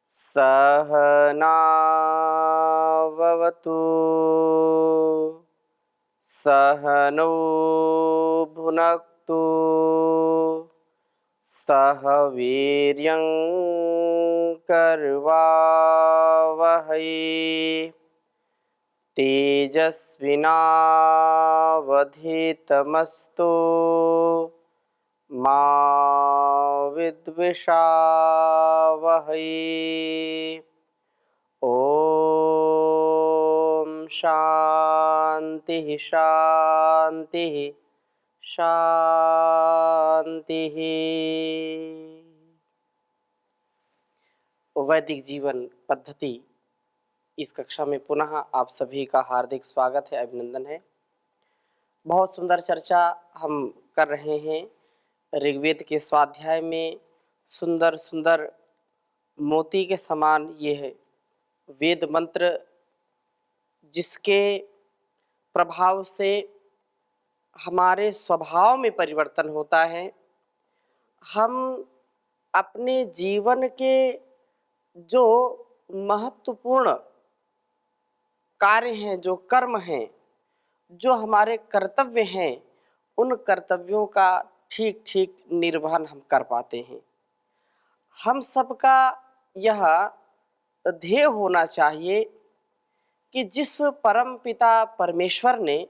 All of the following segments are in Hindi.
सहनाववतु सहनौ भुनक्तु सह वीर्यं करवावहै तेजस्विनावधीतमस्तु मा विद्विषावहै। ओम शांति शांति शांति। वैदिक जीवन पद्धति इस कक्षा में पुनः आप सभी का हार्दिक स्वागत है, अभिनंदन है। बहुत सुंदर चर्चा हम कर रहे हैं। ऋग्वेद के स्वाध्याय में सुंदर सुंदर मोती के समान ये है वेद मंत्र, जिसके प्रभाव से हमारे स्वभाव में परिवर्तन होता है। हम अपने जीवन के जो महत्वपूर्ण कार्य हैं, जो कर्म हैं, जो हमारे कर्तव्य हैं, उन कर्तव्यों का ठीक ठीक निर्वहन हम कर पाते हैं। हम सबका यह ध्येय होना चाहिए कि जिस परम पिता परमेश्वर ने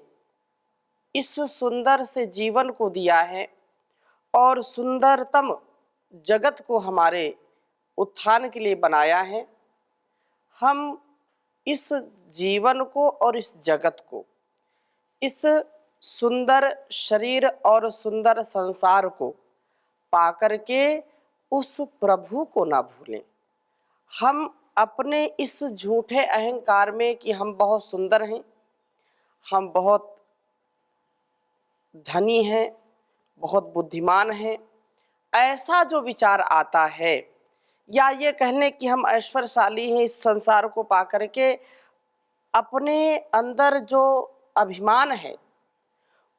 इस सुंदर से जीवन को दिया है और सुंदरतम जगत को हमारे उत्थान के लिए बनाया है, हम इस जीवन को और इस जगत को, इस सुंदर शरीर और सुंदर संसार को पाकर के उस प्रभु को ना भूलें। हम अपने इस झूठे अहंकार में कि हम बहुत सुंदर हैं, हम बहुत धनी हैं, बहुत बुद्धिमान हैं, ऐसा जो विचार आता है, या ये कहने कि हम ऐश्वर्यशाली हैं, इस संसार को पाकर के अपने अंदर जो अभिमान है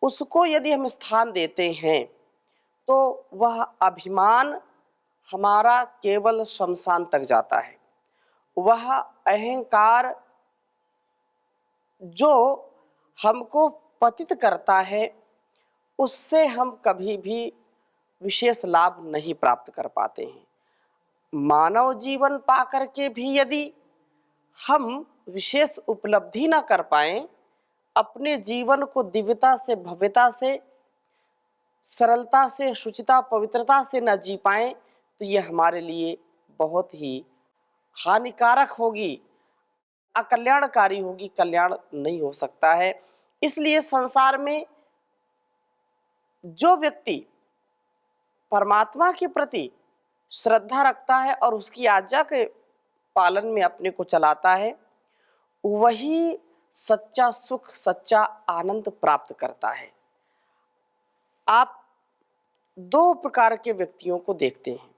उसको यदि हम स्थान देते हैं तो वह अभिमान हमारा केवल शमशान तक जाता है। वह अहंकार जो हमको पतित करता है, उससे हम कभी भी विशेष लाभ नहीं प्राप्त कर पाते हैं। मानव जीवन पाकर के भी यदि हम विशेष उपलब्धि न कर पाएं, अपने जीवन को दिव्यता से, भव्यता से, सरलता से, शुचिता, पवित्रता से न जी पाएं, तो ये हमारे लिए बहुत ही हानिकारक होगी, अकल्याणकारी होगी, कल्याण नहीं हो सकता है। इसलिए संसार में जो व्यक्ति परमात्मा के प्रति श्रद्धा रखता है और उसकी आज्ञा के पालन में अपने को चलाता है, वही सच्चा सुख, सच्चा आनंद प्राप्त करता है। आप दो प्रकार के व्यक्तियों को देखते हैं।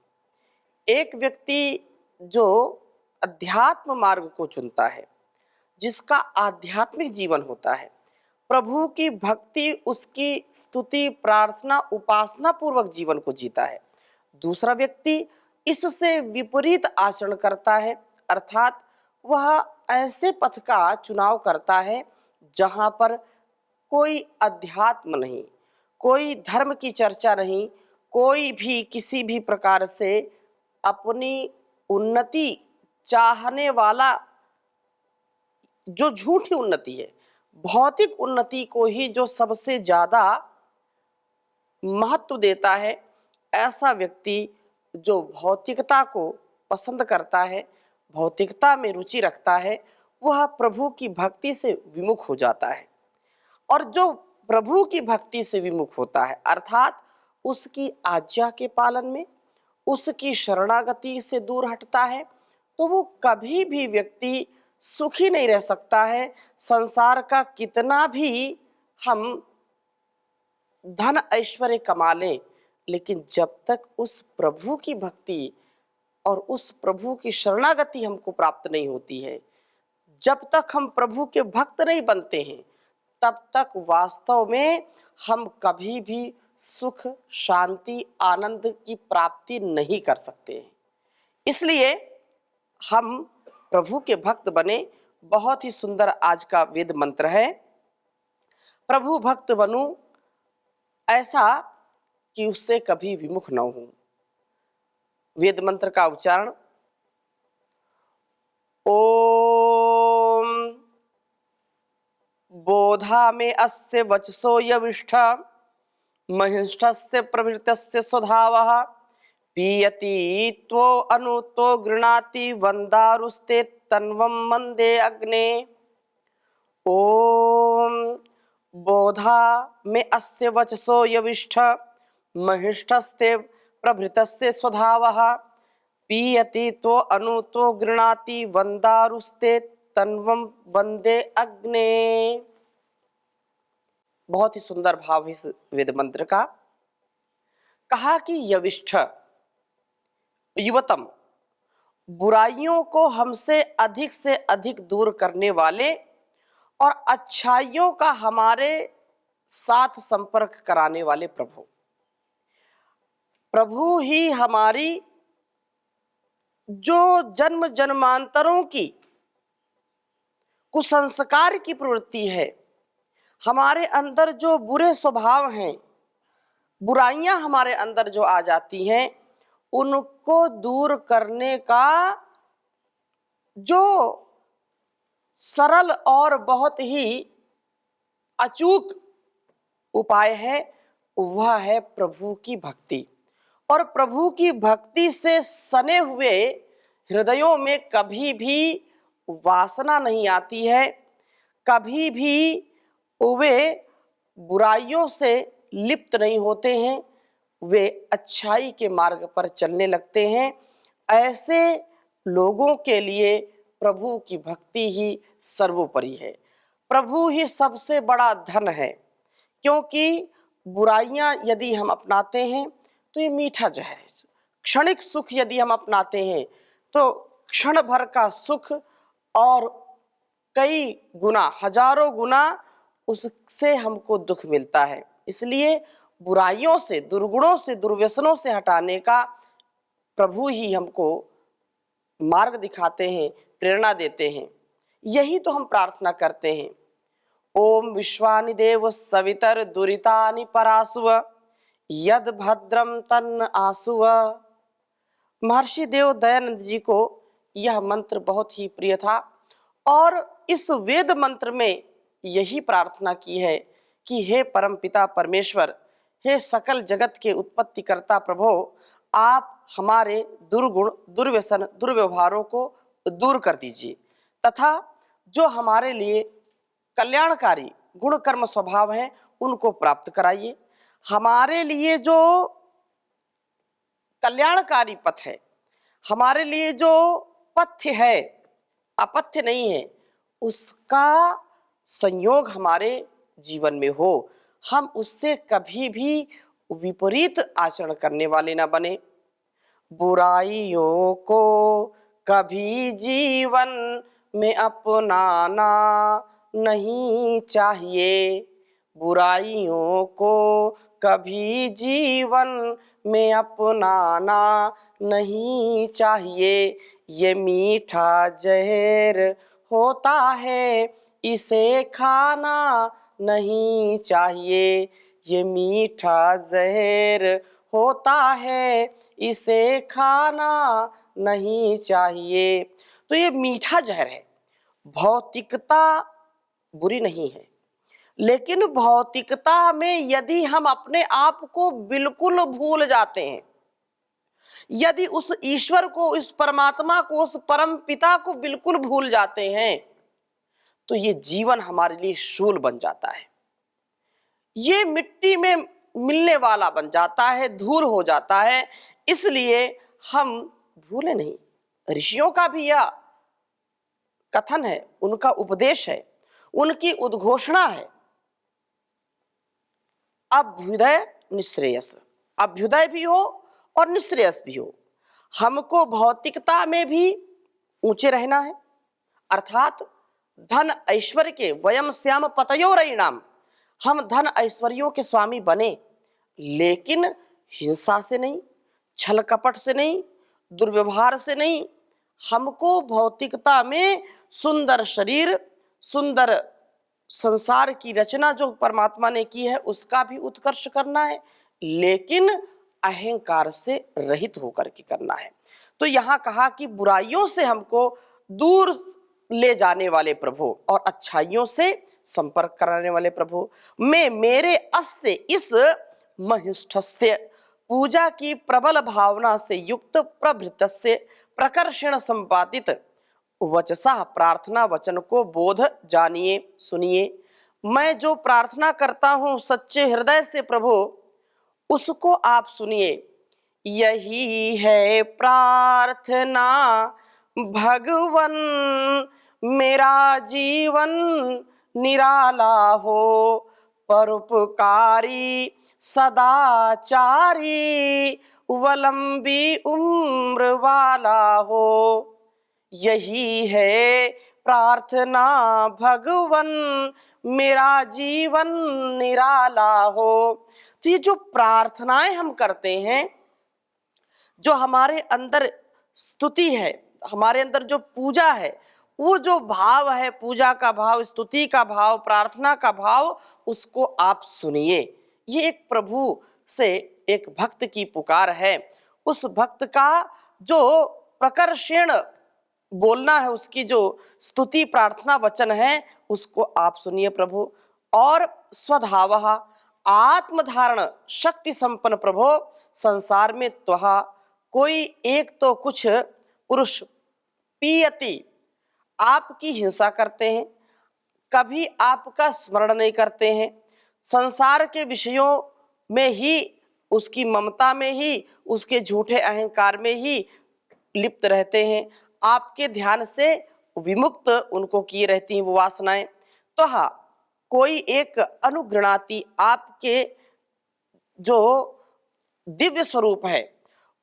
एक व्यक्ति जो अध्यात्म मार्ग को चुनता है, जिसका आध्यात्मिक जीवन होता है, प्रभु की भक्ति, उसकी स्तुति, प्रार्थना, उपासना पूर्वक जीवन को जीता है। दूसरा व्यक्ति इससे विपरीत आचरण करता है, अर्थात वह ऐसे पथ का चुनाव करता है जहाँ पर कोई अध्यात्म नहीं, कोई धर्म की चर्चा नहीं, कोई भी किसी भी प्रकार से अपनी उन्नति चाहने वाला, जो झूठी उन्नति है, भौतिक उन्नति को ही जो सबसे ज्यादा महत्व देता है, ऐसा व्यक्ति जो भौतिकता को पसंद करता है, भौतिकता में रुचि रखता है, वह प्रभु की भक्ति से विमुख हो जाता है। और जो प्रभु की भक्ति से विमुख होता है, अर्थात उसकी आज्ञा के पालन में, उसकी शरणागति से दूर हटता है, तो वो कभी भी व्यक्ति सुखी नहीं रह सकता है। संसार का कितना भी हम धन ऐश्वर्य कमा लें, लेकिन जब तक उस प्रभु की भक्ति और उस प्रभु की शरणागति हमको प्राप्त नहीं होती है, जब तक हम प्रभु के भक्त नहीं बनते हैं, तब तक वास्तव में हम कभी भी सुख, शांति, आनंद की प्राप्ति नहीं कर सकते हैं। इसलिए हम प्रभु के भक्त बने। बहुत ही सुंदर आज का वेद मंत्र है, प्रभु भक्त बनूं ऐसा कि उससे कभी विमुख न हूं। वेद मंत्र का उच्चारण ओम बोधा में अस्य वचसो यविष्ठ महिष्ठस्य प्रवृत्तस्य स्वधावः पीयति त्वो अनुतो गृणाति वंदारुस्ते तन्वं मंदे अग्ने। ओम बोधा में अस्य वचसो यविष्ठ महिष्ठस्ते प्रभृतस्ते स्वधावः पीयति तो अनुतो गृणाति वंदारुस्ते तन्वं वंदे अग्ने। बहुत ही सुंदर भाव इस वेद मंत्र का। कहा कि यविष्ठ युवतम, बुराइयों को हमसे अधिक दूर करने वाले और अच्छाइयों का हमारे साथ संपर्क कराने वाले प्रभु। प्रभु ही हमारी जो जन्म जन्मांतरों की कुसंस्कार की प्रवृत्ति है, हमारे अंदर जो बुरे स्वभाव हैं, बुराइयां हमारे अंदर जो आ जाती हैं, उनको दूर करने का जो सरल और बहुत ही अचूक उपाय है वह है प्रभु की भक्ति। और प्रभु की भक्ति से सने हुए हृदयों में कभी भी वासना नहीं आती है, कभी भी वे बुराइयों से लिप्त नहीं होते हैं, वे अच्छाई के मार्ग पर चलने लगते हैं। ऐसे लोगों के लिए प्रभु की भक्ति ही सर्वोपरि है। प्रभु ही सबसे बड़ा धन है, क्योंकि बुराइयां यदि हम अपनाते हैं तो ये मीठा जहर है। क्षणिक सुख यदि हम अपनाते हैं तो क्षण भर का सुख और कई गुना, हजारों गुना उससे हमको दुख मिलता है। इसलिए बुराइयों से, दुर्गुणों से, दुर्व्यसनों से हटाने का प्रभु ही हमको मार्ग दिखाते हैं, प्रेरणा देते हैं। यही तो हम प्रार्थना करते हैं। ओम विश्वानि देव सवितर दुरितानि परासुव यद भद्रम तन्न आसुव। महर्षि देव दयानंद जी को यह मंत्र बहुत ही प्रिय था और इस वेद मंत्र में यही प्रार्थना की है कि हे परम पिता परमेश्वर, हे सकल जगत के उत्पत्ति करता प्रभु, आप हमारे दुर्गुण, दुर्व्यसन, दुर्व्यवहारों को दूर कर दीजिए तथा जो हमारे लिए कल्याणकारी गुण कर्म स्वभाव है उनको प्राप्त कराइए। हमारे लिए जो कल्याणकारी पथ है, हमारे लिए जो पथ्य है, अपथ्य नहीं है, उसका संयोग हमारे जीवन में हो। हम उससे कभी भी विपरीत आचरण करने वाले ना बने। बुराइयों को कभी जीवन में अपनाना नहीं चाहिए, बुराइयों को कभी जीवन में अपनाना नहीं चाहिए। ये मीठा जहर होता है, इसे खाना नहीं चाहिए। ये मीठा जहर होता है, इसे खाना नहीं चाहिए। तो ये मीठा जहर है। भौतिकता बुरी नहीं है, लेकिन भौतिकता में यदि हम अपने आप को बिल्कुल भूल जाते हैं, यदि उस ईश्वर को, उस परमात्मा को, उस परम पिता को बिल्कुल भूल जाते हैं, तो ये जीवन हमारे लिए शूल बन जाता है। ये मिट्टी में मिलने वाला बन जाता है, धूल हो जाता है। इसलिए हम भूले नहीं। ऋषियों का भी यह कथन है, उनका उपदेश है, उनकी उद्घोषणा है, अभ्युदय निश्रेयस। अभ्युदय भी हो और निश्रेयस भी हो। हमको भौतिकता में भी ऊंचे रहना है, अर्थात धन ऐश्वर्य के वयम श्याम पतयोरयिणाम, हम धन ऐश्वर्यों के स्वामी बने, लेकिन हिंसा से नहीं, छल कपट से नहीं, दुर्व्यवहार से नहीं। हमको भौतिकता में सुंदर शरीर, सुंदर संसार की रचना जो परमात्मा ने की है उसका भी उत्कर्ष करना है, लेकिन अहंकार से रहित होकर के करना है। तो यहाँ कहा कि बुराइयों से हमको दूर ले जाने वाले प्रभु और अच्छाइयों से संपर्क कराने वाले प्रभु, मैं मेरे अस्य इस महिष्ठस्य पूजा की प्रबल भावना से युक्त प्रभृतस्य प्रकर्षण संपादित वचसा प्रार्थना वचन को बोध जानिए सुनिए। मैं जो प्रार्थना करता हूँ सच्चे हृदय से प्रभु, उसको आप सुनिए। यही है प्रार्थना भगवन, मेरा जीवन निराला हो, परोपकारी सदाचारी वलंबी उम्र वाला हो। यही है प्रार्थना भगवन, मेरा जीवन निराला हो। तो ये जो प्रार्थनाएं हम करते हैं, जो हमारे अंदर स्तुति है, हमारे अंदर जो पूजा है, वो जो भाव है, पूजा का भाव, स्तुति का भाव, प्रार्थना का भाव, उसको आप सुनिए। ये एक प्रभु से एक भक्त की पुकार है। उस भक्त का जो प्रकर्षण बोलना है, उसकी जो स्तुति प्रार्थना वचन है, उसको आप सुनिए प्रभु। और स्वधावः आत्मधारण शक्ति संपन्न प्रभु, संसार में त्वहा कोई एक तो कुछ पुरुष पीयति आपकी हिंसा करते हैं, कभी आपका स्मरण नहीं करते हैं, संसार के विषयों में ही, उसकी ममता में ही, उसके झूठे अहंकार में ही लिप्त रहते हैं, आपके ध्यान से विमुक्त उनको किए रहती हैं वो वासनाएं। तो हाँ, कोई एक अनुगृणाती आपके जो दिव्य स्वरूप है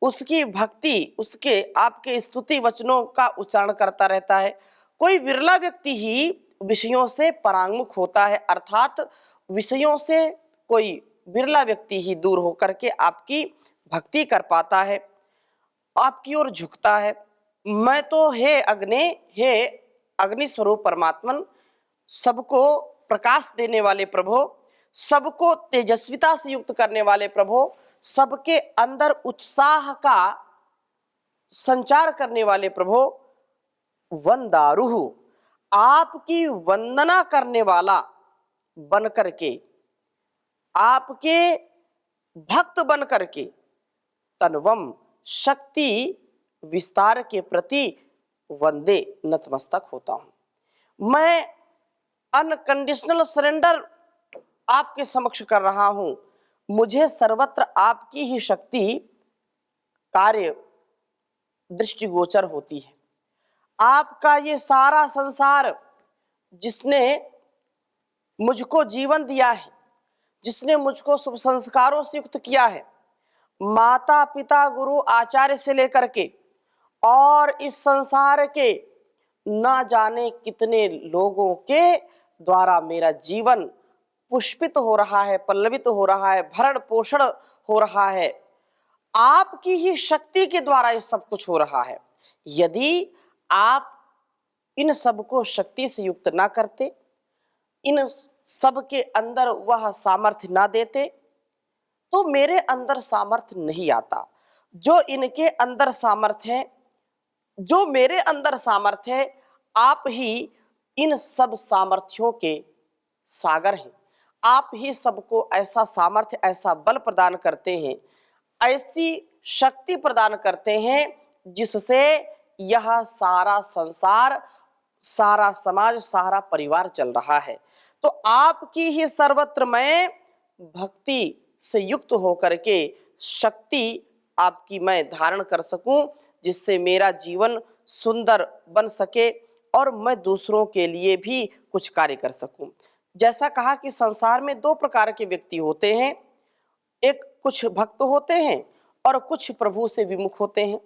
उसकी भक्ति, उसके आपके स्तुति वचनों का उच्चारण करता रहता है। कोई विरला व्यक्ति ही विषयों से परांगमुख होता है, अर्थात विषयों से कोई विरला व्यक्ति ही दूर होकर के आपकी भक्ति कर पाता है, आपकी ओर झुकता है। मैं तो हे अग्नि स्वरूप परमात्मन, सबको प्रकाश देने वाले प्रभु, सबको तेजस्विता से युक्त करने वाले प्रभु, सबके अंदर उत्साह का संचार करने वाले प्रभु, वंदारुहु आपकी वंदना करने वाला बन करके, आपके भक्त बन करके तन्वम शक्ति विस्तार के प्रति वंदे नतमस्तक होता हूं। मैं अनकंडीशनल सरेंडर आपके समक्ष कर रहा हूं। मुझे सर्वत्र आपकी ही शक्ति कार्य दृष्टिगोचर होती है। आपका ये सारा संसार जिसने मुझको जीवन दिया है, जिसने मुझको शुभ संस्कारों से युक्त किया है, माता पिता गुरु आचार्य से लेकर के और इस संसार के ना जाने कितने लोगों के द्वारा मेरा जीवन पुष्पित हो रहा है, पल्लवित हो रहा है, भरण पोषण हो रहा है, आपकी ही शक्ति के द्वारा ये सब कुछ हो रहा है। यदि आप इन सब को शक्ति से युक्त ना करते, इन सब के अंदर वह सामर्थ्य ना देते, तो मेरे अंदर सामर्थ्य नहीं आता। जो इनके अंदर सामर्थ्य है, जो मेरे अंदर सामर्थ्य है, आप ही इन सब सामर्थ्यों के सागर हैं। आप ही सबको ऐसा सामर्थ्य, ऐसा बल प्रदान करते हैं, ऐसी शक्ति प्रदान करते हैं जिससे यह सारा संसार, सारा समाज, सारा परिवार चल रहा है। तो आपकी ही सर्वत्र मैं भक्ति से युक्त होकर के शक्ति आपकी मैं धारण कर सकूं, जिससे मेरा जीवन सुंदर बन सके और मैं दूसरों के लिए भी कुछ कार्य कर सकूं। जैसा कहा कि संसार में दो प्रकार के व्यक्ति होते हैं, एक कुछ भक्त होते हैं और कुछ प्रभु से विमुख होते हैं।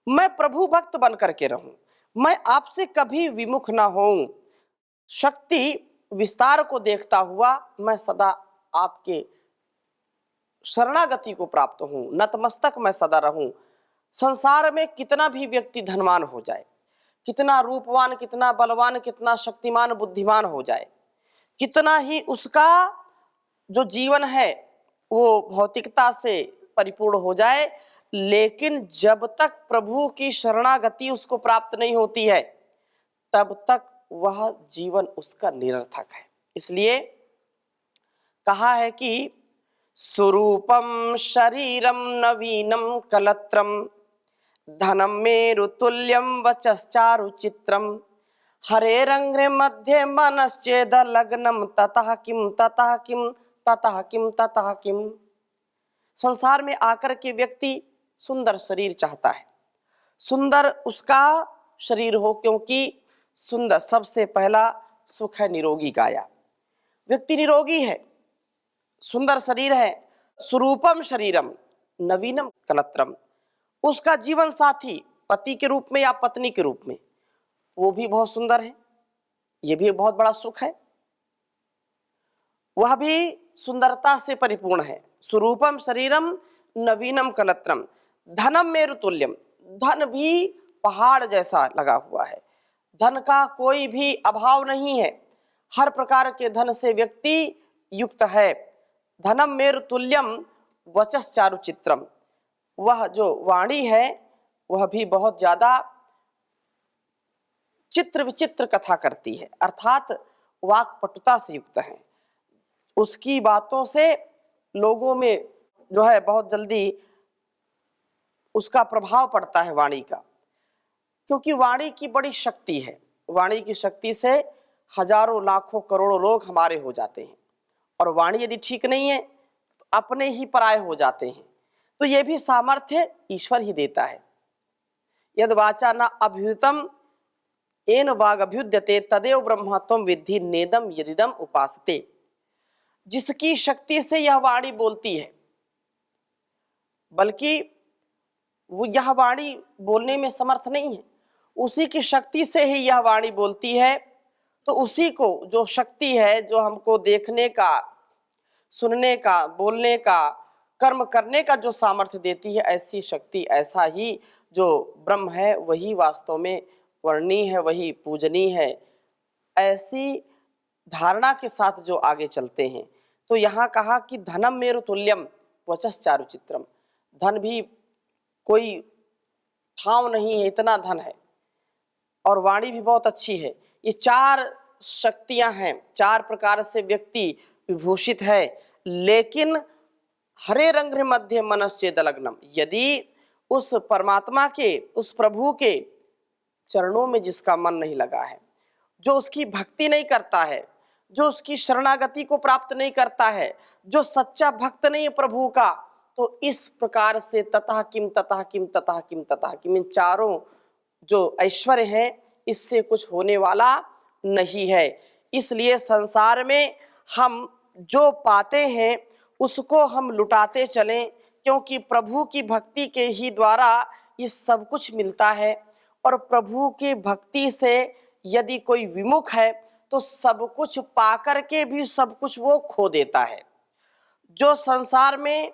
मैं प्रभु भक्त बन करके रहूं, मैं आपसे कभी विमुख ना होऊं, शक्ति विस्तार को देखता हुआ मैं सदा आपके शरणागति को प्राप्त हूं, नतमस्तक मैं सदा रहूं। संसार में कितना भी व्यक्ति धनवान हो जाए, कितना रूपवान, कितना बलवान, कितना शक्तिमान, बुद्धिमान हो जाए, कितना ही उसका जो जीवन है वो भौतिकता से परिपूर्ण हो जाए, लेकिन जब तक प्रभु की शरणागति उसको प्राप्त नहीं होती है तब तक वह जीवन उसका निरर्थक है। इसलिए कहा है कि स्वरूपम शरीरम नवीनम कलत्रम धनम मेरुतुल्यम वचश्चारु चित्रम हरे रंग्रे मध्य मनश्चेद लग्नम ततः किम ततः किम ततः किम ततः किम। संसार में आकर के व्यक्ति सुंदर शरीर चाहता है, सुंदर उसका शरीर हो, क्योंकि सुंदर सबसे पहला सुख है निरोगी काया। व्यक्ति निरोगी है, सुंदर शरीर है, स्वरूपम शरीरम नवीनम कलत्रम, उसका जीवन साथी पति के रूप में या पत्नी के रूप में वो भी बहुत सुंदर है, ये भी बहुत बड़ा सुख है, वह भी सुंदरता से परिपूर्ण है। स्वरूपम शरीरम नवीनम कलत्रम धनम मेरुतुल्यम, धन भी पहाड़ जैसा लगा हुआ है, धन का कोई भी अभाव नहीं है, हर प्रकार के धन से व्यक्ति युक्त है। धनम मेरुतुल्यम वचश्चारु चित्रम, वह जो वाणी है वह भी बहुत ज्यादा चित्र विचित्र कथा करती है, अर्थात वाक्पटुता से युक्त है। उसकी बातों से लोगों में जो है बहुत जल्दी उसका प्रभाव पड़ता है वाणी का, क्योंकि वाणी की बड़ी शक्ति है। वाणी की शक्ति से हजारों लाखों करोड़ों लोग हमारे हो जाते हैं, और वाणी यदि ठीक नहीं है तो अपने ही पराये हो जाते हैं। तो ये भी सामर्थ्य ईश्वर ही देता है। यद वाचा न अभ्युतम येन वाग अभ्युद्यते तदेव ब्रह्मत्वम विद्धि नेदम यदिदम उपासते। जिसकी शक्ति से यह वाणी बोलती है, बल्कि वो यह वाणी बोलने में समर्थ नहीं है, उसी की शक्ति से ही यह वाणी बोलती है, तो उसी को जो शक्ति है, जो हमको देखने का, सुनने का, बोलने का, कर्म करने का जो सामर्थ्य देती है, ऐसी शक्ति, ऐसा ही जो ब्रह्म है वही वास्तव में वर्णनीय है, वही पूजनीय है। ऐसी धारणा के साथ जो आगे चलते हैं, तो यहाँ कहा कि धनम मेरु तुल्यम वचश्चारु चित्रम, धन भी कोई ठाव नहीं है, इतना धन है, और वाणी भी बहुत अच्छी है। ये चार शक्तियां हैं, चार प्रकार से व्यक्ति विभूषित है, लेकिन हरे रंग मध्य मनश्चेद लग्नम, यदि उस परमात्मा के, उस प्रभु के चरणों में जिसका मन नहीं लगा है, जो उसकी भक्ति नहीं करता है, जो उसकी शरणागति को प्राप्त नहीं करता है, जो सच्चा भक्त नहीं है प्रभु का, तो इस प्रकार से ततः किम ततः किम ततः किम ततः किम, इन चारों जो ऐश्वर्य है इससे कुछ होने वाला नहीं है। इसलिए संसार में हम जो पाते हैं उसको हम लुटाते चलें, क्योंकि प्रभु की भक्ति के ही द्वारा ये सब कुछ मिलता है, और प्रभु की भक्ति से यदि कोई विमुख है तो सब कुछ पाकर के भी सब कुछ वो खो देता है। जो संसार में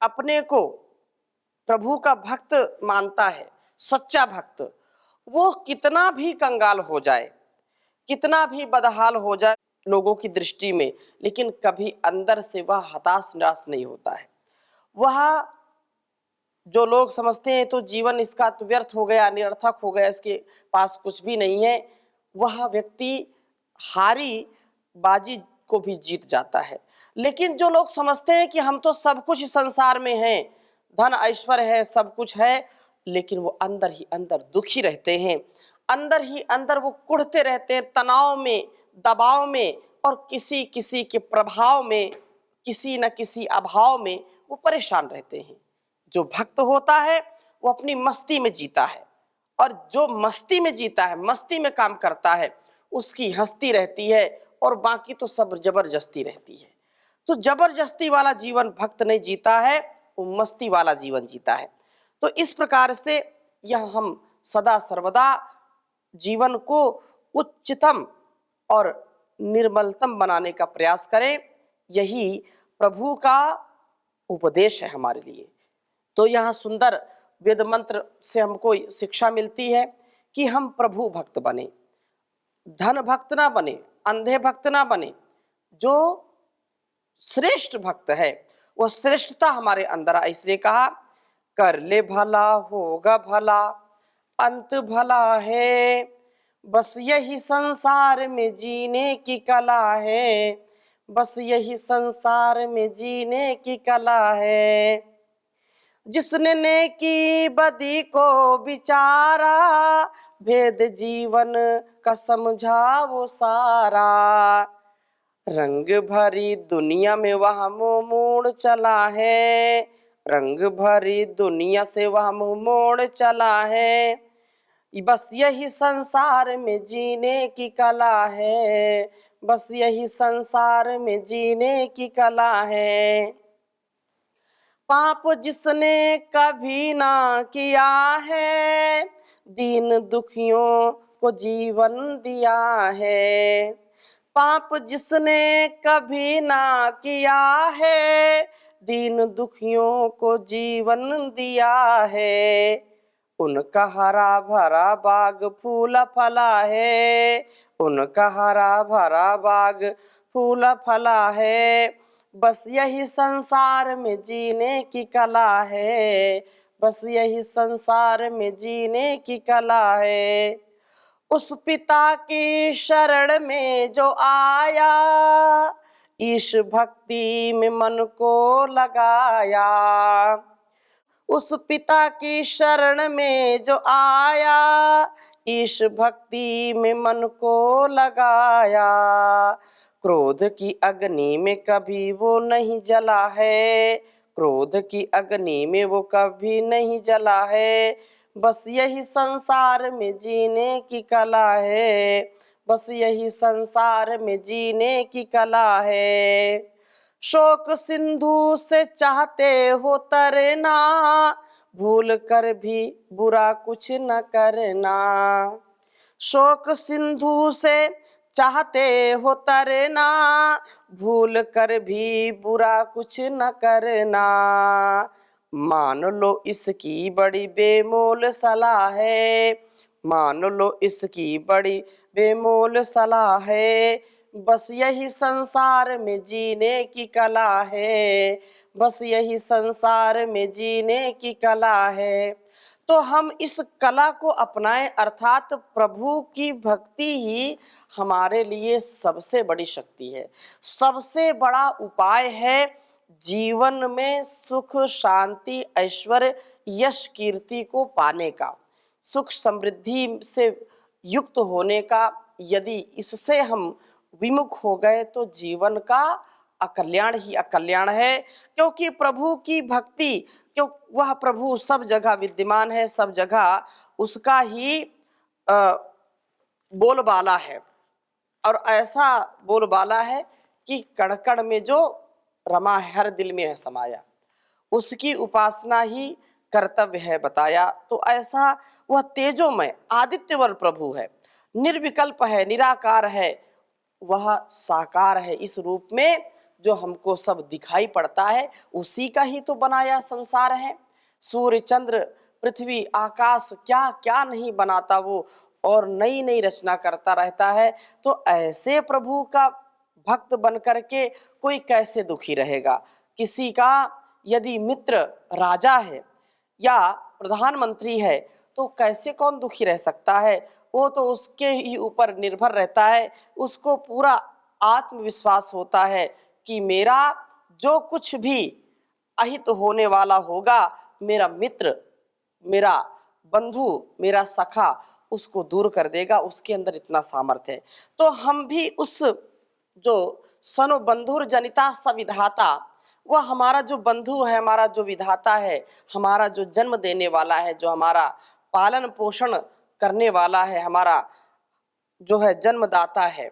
अपने को प्रभु का भक्त मानता है, सच्चा भक्त, वो कितना भी कंगाल हो जाए, कितना भी बदहाल हो जाए लोगों की दृष्टि में, लेकिन कभी अंदर से वह हताश निराश नहीं होता है। वह जो लोग समझते हैं तो जीवन इसका तो व्यर्थ हो गया, निरर्थक हो गया, इसके पास कुछ भी नहीं है, वह व्यक्ति हारी बाजी को भी जीत जाता है। लेकिन जो लोग समझते हैं कि हम तो सब कुछ इस संसार में हैं, धन ऐश्वर्य है, सब कुछ है, लेकिन वो अंदर ही अंदर दुखी रहते हैं, अंदर ही अंदर वो कुढ़ते रहते हैं, तनाव में, दबाव में, और किसी किसी के प्रभाव में, किसी न किसी अभाव में वो परेशान रहते हैं। जो भक्त होता है वो अपनी मस्ती में जीता है, और जो मस्ती में जीता है, मस्ती में काम करता है, उसकी हस्ती रहती है, और बाकी तो सब जबरदस्ती रहती है। तो जबरदस्ती वाला जीवन भक्त नहीं जीता है, वो मस्ती वाला जीवन जीता है। तो इस प्रकार से यह हम सदा सर्वदा जीवन को उच्चतम और निर्मलतम बनाने का प्रयास करें, यही प्रभु का उपदेश है हमारे लिए। तो यह सुंदर वेद मंत्र से हमको शिक्षा मिलती है कि हम प्रभु भक्त बने, धन भक्त ना बने, अंधे भक्त ना बने। जो श्रेष्ठ भक्त है वो श्रेष्ठता हमारे अंदर आए। इसलिए कहा कर ले भला होगा भला, अंत भला है, बस यही संसार में जीने की कला है, बस यही संसार में जीने की कला है। जिसने नेकी बदी को विचारा, भेद जीवन का समझा वो सारा, रंग भरी दुनिया में वह मुंह मोड़ चला है, रंग भरी दुनिया से वह मुंह मोड़ चला है, बस यही संसार में जीने की कला है, बस यही संसार में जीने की कला है। पाप जिसने कभी ना किया है, दीन दुखियों को जीवन दिया है। पाप जिसने कभी ना किया है, दीन दुखियों को जीवन दिया है। उनका हरा भरा बाग फूल फला है, उनका हरा भरा बाग फूल फला है, बस यही संसार में जीने की कला है, बस यही संसार में जीने की कला है। उस पिता की शरण में जो आया, ईश भक्ति में मन को लगाया। उस पिता की शरण में जो आया, ईश भक्ति में मन को लगाया। क्रोध की अग्नि में कभी वो नहीं जला है, क्रोध की अग्नि में वो कभी नहीं जला है, बस यही संसार में जीने की कला है, बस यही संसार में जीने की कला है। शोक सिंधु से चाहते हो तरना, भूल कर भी बुरा कुछ न करना। शोक सिंधु से चाहते हो तरना, भूल कर भी बुरा कुछ न करना। मान लो इसकी बड़ी बेमोल सलाह है, मान लो इसकी बड़ी बेमोल सलाह है, बस यही संसार में जीने की कला है, बस यही संसार में जीने की कला है। तो हम इस कला को अपनाएं, अर्थात प्रभु की भक्ति ही हमारे लिए सबसे बड़ी शक्ति है, सबसे बड़ा उपाय है जीवन में सुख शांति ऐश्वर्य यश कीर्ति को पाने का, सुख समृद्धि से युक्त होने का। यदि इससे हम विमुख हो गए तो जीवन का अकल्याण ही अकल्याण है, क्योंकि प्रभु की भक्ति, क्यों वह प्रभु सब जगह विद्यमान है, सब जगह उसका ही बोलबाला है, और ऐसा बोलबाला है कि कण कण में जो रमा है हर दिल में है समाया, उसकी उपासना ही कर्तव्य है बताया। तो ऐसा वह तेजोमय आदित्यवर प्रभु है, निर्विकल्प है, निराकार है, वह साकार है। इस रूप में जो हमको सब दिखाई पड़ता है उसी का ही तो बनाया संसार है। सूर्य चंद्र पृथ्वी आकाश क्या क्या नहीं बनाता वो, और नई नई रचना करता रहता है। तो ऐसे प्रभु का भक्त बन करके कोई कैसे दुखी रहेगा। किसी का यदि मित्र राजा है या प्रधानमंत्री है तो कैसे कौन दुखी रह सकता है, वो तो उसके ही ऊपर निर्भर रहता है। उसको पूरा आत्मविश्वास होता है कि मेरा जो कुछ भी अहित होने वाला होगा, मेरा मित्र, मेरा बंधु, मेरा सखा उसको दूर कर देगा, उसके अंदर इतना सामर्थ्य है। तो हम भी उस जो सनो बंधुर जनिता सविधाता, वह हमारा जो बंधु है, हमारा जो विधाता है, हमारा जो जन्म देने वाला है, जो हमारा पालन पोषण करने वाला है, हमारा जो है जन्मदाता है,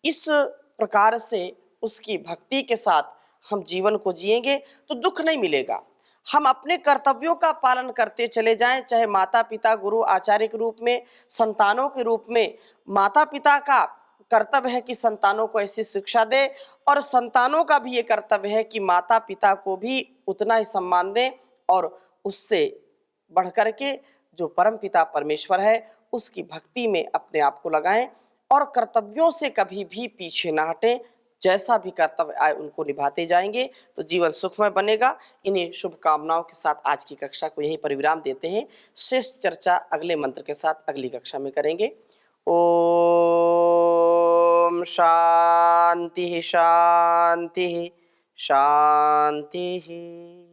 इस प्रकार से उसकी भक्ति के साथ हम जीवन को जिएंगे तो दुख नहीं मिलेगा। हम अपने कर्तव्यों का पालन करते चले जाएं, चाहे माता पिता गुरु आचार्य के रूप में, संतानों के रूप में। माता पिता का कर्तव्य है कि संतानों को ऐसी शिक्षा दे, और संतानों का भी ये कर्तव्य है कि माता पिता को भी उतना ही सम्मान दें, और उससे बढ़ कर के जो परम पिता परमेश्वर है उसकी भक्ति में अपने आप को लगाएं और कर्तव्यों से कभी भी पीछे ना हटें। जैसा भी कर्तव्य आए उनको निभाते जाएंगे तो जीवन सुखमय बनेगा। इन्हीं शुभकामनाओं के साथ आज की कक्षा को यहीं पर विराम देते हैं। शेष चर्चा अगले मंत्र के साथ अगली कक्षा में करेंगे। ओम शांति शांति शांति।